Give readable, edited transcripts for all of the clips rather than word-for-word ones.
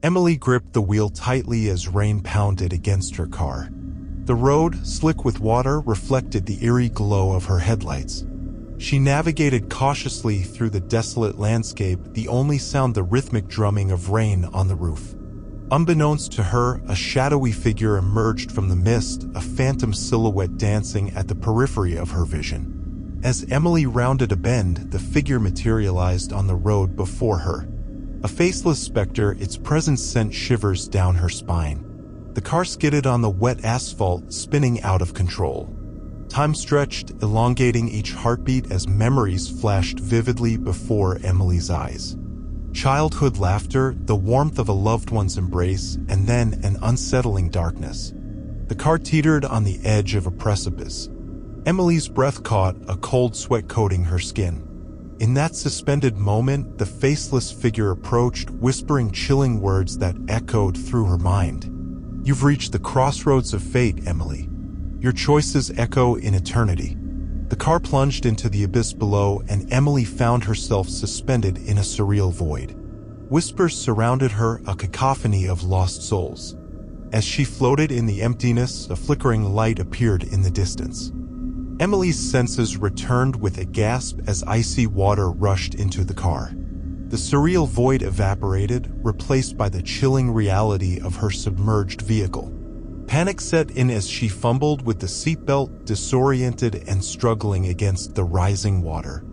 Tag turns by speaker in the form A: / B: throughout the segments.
A: Emily gripped the wheel tightly as rain pounded against her car. The road, slick with water, reflected the eerie glow of her headlights. She navigated cautiously through the desolate landscape, the only sound the rhythmic drumming of rain on the roof. Unbeknownst to her, a shadowy figure emerged from the mist, a phantom silhouette dancing at the periphery of her vision. As Emily rounded a bend, the figure materialized on the road before her. A faceless specter, its presence sent shivers down her spine. The car skidded on the wet asphalt, spinning out of control. Time stretched, elongating each heartbeat as memories flashed vividly before Emily's eyes. Childhood laughter, the warmth of a loved one's embrace, and then an unsettling darkness. The car teetered on the edge of a precipice. Emily's breath caught, a cold sweat coating her skin. In that suspended moment, the faceless figure approached, whispering chilling words that echoed through her mind. "You've reached the crossroads of fate, Emily. Your choices echo in eternity." The car plunged into the abyss below, and Emily found herself suspended in a surreal void. Whispers surrounded her, a cacophony of lost souls. As she floated in the emptiness, a flickering light appeared in the distance. Emily's senses returned with a gasp as icy water rushed into the car. The surreal void evaporated, replaced by the chilling reality of her submerged vehicle. Panic set in as she fumbled with the seatbelt, disoriented and struggling against the rising water.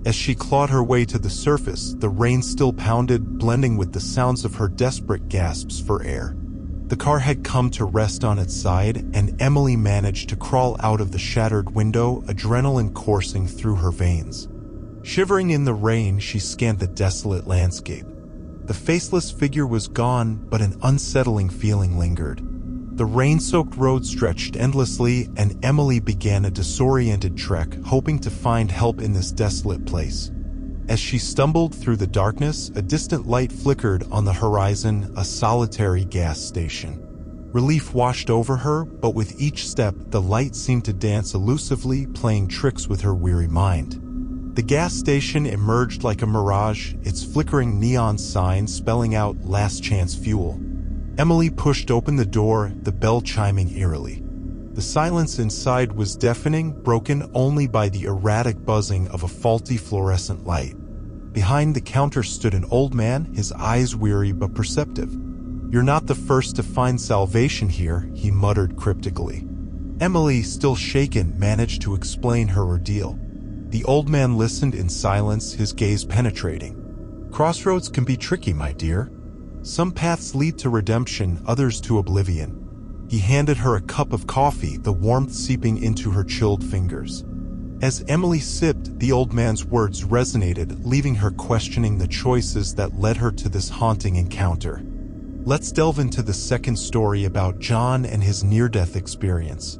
A: As she clawed her way to the surface, the rain still pounded, blending with the sounds of her desperate gasps for air. The car had come to rest on its side, and Emily managed to crawl out of the shattered window, adrenaline coursing through her veins. Shivering in the rain, she scanned the desolate landscape. The faceless figure was gone, but an unsettling feeling lingered. The rain-soaked road stretched endlessly, and Emily began a disoriented trek, hoping to find help in this desolate place. As she stumbled through the darkness, a distant light flickered on the horizon, a solitary gas station. Relief washed over her, but with each step, the light seemed to dance elusively, playing tricks with her weary mind. The gas station emerged like a mirage, its flickering neon sign spelling out "Last Chance Fuel." Emily pushed open the door, the bell chiming eerily. The silence inside was deafening, broken only by the erratic buzzing of a faulty fluorescent light. Behind the counter stood an old man, his eyes weary but perceptive. "You're not the first to find salvation here," he muttered cryptically. Emily, still shaken, managed to explain her ordeal. The old man listened in silence, his gaze penetrating. "Crossroads can be tricky, my dear. Some paths lead to redemption, others to oblivion." He handed her a cup of coffee, the warmth seeping into her chilled fingers. As Emily sipped, the old man's words resonated, leaving her questioning the choices that led her to this haunting encounter. Let's delve into the second story about John and his near-death experience.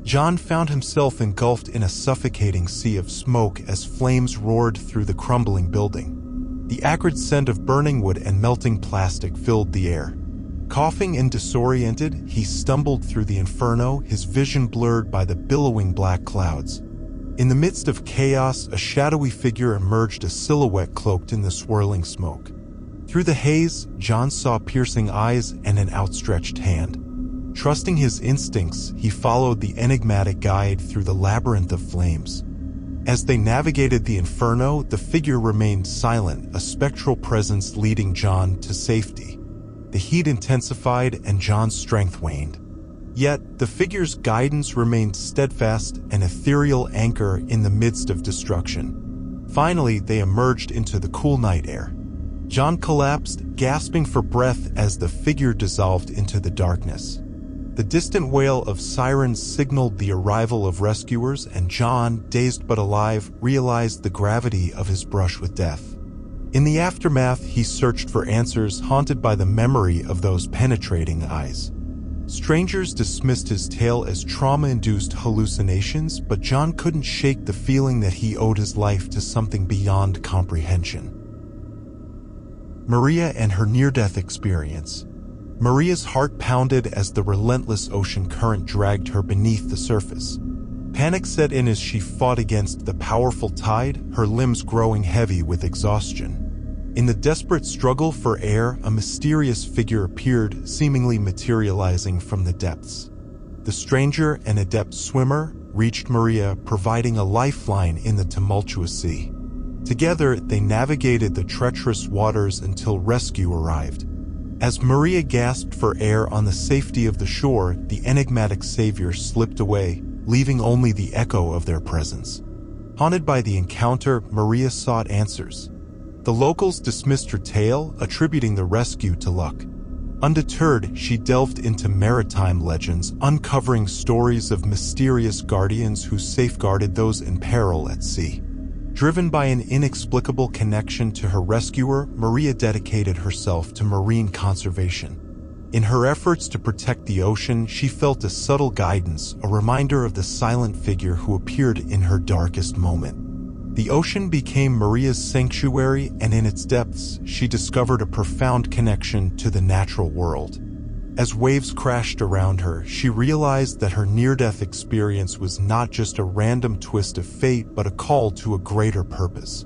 A: John found himself engulfed in a suffocating sea of smoke as flames roared through the crumbling building. The acrid scent of burning wood and melting plastic filled the air. Coughing and disoriented, he stumbled through the inferno, his vision blurred by the billowing black clouds. In the midst of chaos, a shadowy figure emerged, a silhouette cloaked in the swirling smoke. Through the haze, John saw piercing eyes and an outstretched hand. Trusting his instincts, he followed the enigmatic guide through the labyrinth of flames. As they navigated the inferno, the figure remained silent, a spectral presence leading John to safety. The heat intensified and John's strength waned. Yet, the figure's guidance remained steadfast, an ethereal anchor in the midst of destruction. Finally, they emerged into the cool night air. John collapsed, gasping for breath as the figure dissolved into the darkness. The distant wail of sirens signaled the arrival of rescuers, and John, dazed but alive, realized the gravity of his brush with death. In the aftermath, he searched for answers, haunted by the memory of those penetrating eyes. Strangers dismissed his tale as trauma-induced hallucinations, but John couldn't shake the feeling that he owed his life to something beyond comprehension. Maria and her near-death experience. Maria's heart pounded as the relentless ocean current dragged her beneath the surface. Panic set in as she fought against the powerful tide, her limbs growing heavy with exhaustion. In the desperate struggle for air, a mysterious figure appeared, seemingly materializing from the depths. The stranger, an adept swimmer, reached Maria, providing a lifeline in the tumultuous sea. Together, they navigated the treacherous waters until rescue arrived. As Maria gasped for air on the safety of the shore, the enigmatic savior slipped away, leaving only the echo of their presence. Haunted by the encounter, Maria sought answers. The locals dismissed her tale, attributing the rescue to luck. Undeterred, she delved into maritime legends, uncovering stories of mysterious guardians who safeguarded those in peril at sea. Driven by an inexplicable connection to her rescuer, Maria dedicated herself to marine conservation. In her efforts to protect the ocean, she felt a subtle guidance, a reminder of the silent figure who appeared in her darkest moment. The ocean became Maria's sanctuary, and in its depths, she discovered a profound connection to the natural world. As waves crashed around her, she realized that her near-death experience was not just a random twist of fate, but a call to a greater purpose.